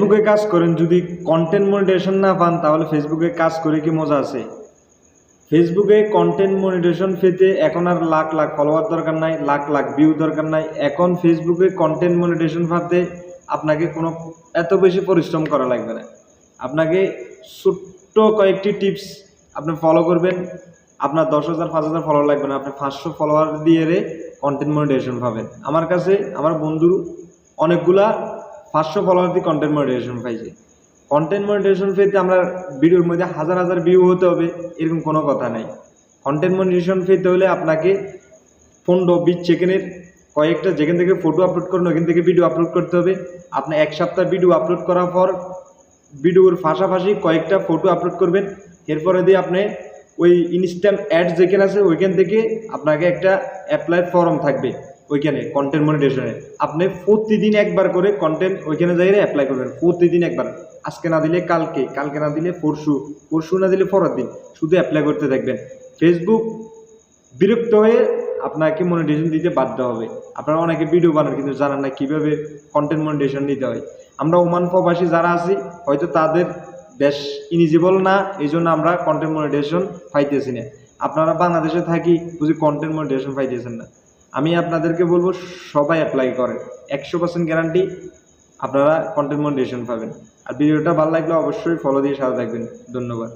ফেসবুকে কাজ করেন, যদি কন্টেন্ট মনিটাইজেশন না পান তাহলে ফেসবুকে কাজ করে কি মজা আছে? ফেসবুকে কন্টেন্ট মনিটাইজেশন পেতে এখন আর লাখ লাখ ফলোয়ার দরকার নাই, লাখ লাখ ভিউ দরকার নাই। এখন ফেসবুকে কন্টেন্ট মনিটাইজেশন পাতে আপনাকে কোনো এত বেশি পরিশ্রম করা লাগবে না। আপনাকে ছোট্ট কয়েকটি টিপস আপনি ফলো করবেন, আপনার 10,000 5,000 ফলোয়ার লাগবে না, আপনি 500 ফলোয়ার দিয়ে কন্টেন্ট মনিটাইজেশন পাবেন। আমার কাছে আমার বন্ধুর অনেকগুলা 500 ফলোয়ার দিয়ে কন্টেন্ট মনিটাইজেশন পাইছে। কন্টেন্ট মনিটাইজেশন পেতে আমরা ভিডিওর মধ্যে হাজার হাজার ভিউ হতে হবে এরকম কোনো কথা নাই। কন্টেন্ট মনিটাইজেশন পেতে হলে আপনাকে 15-20 সেকেন্ডের কয়েকটা যেখান থেকে ফটো আপলোড করুন ওখান থেকে ভিডিও আপলোড করতে হবে। আপনি এক সপ্তাহ ভিডিও আপলোড করার পর ভিডিওর পাশাপাশি কয়েকটা ফটো আপলোড করবেন। এরপরে দিয়ে আপনি ওই ইনস্ট্যান্ট অ্যাড যেখানে আছে ওইখান থেকে আপনাকে একটা অ্যাপ্লাই ফর্ম থাকবে, ওইখানে কন্টেন্ট মনিটাইজেশনে আপনি প্রতিদিন একবার করে কন্টেন্ট ওইখানে যাই অ্যাপ্লাই করবেন। প্রতিদিন একবার, আজকে না দিলে কালকে, কালকে না দিলে পরশু, পরশু না দিলে পরের দিন, শুধু অ্যাপ্লাই করতে থাকবেন। ফেসবুক বিরক্ত হয়ে আপনাকে মনিটাইজেশন দিতে বাধ্য হবে। আপনারা অনেকে ভিডিও বানান কিন্তু জানেন না কীভাবে কন্টেন্ট মনিটাইজেশন নিতে হয়। আমরা ওমান প্রবাসী যারা আছি হয়তো তাদের দেশ ইলিজিবল না, এই জন্য আমরা কন্টেন্ট মনিটাইজেশন পাইতেছি না। আপনারা বাংলাদেশে থাকি বুঝি কন্টেন্ট মনিটাইজেশন পাইতেছেন না। আমি আপনাদেরকে বলবো সবাই অ্যাপ্লাই করেন, 100% গ্যারান্টি আপনারা কন্টেন্ট মনিটাইজেশন পাবেন। আর ভিডিওটা ভালো লাগলে অবশ্যই ফলো দিয়ে সাথে থাকবেন। ধন্যবাদ।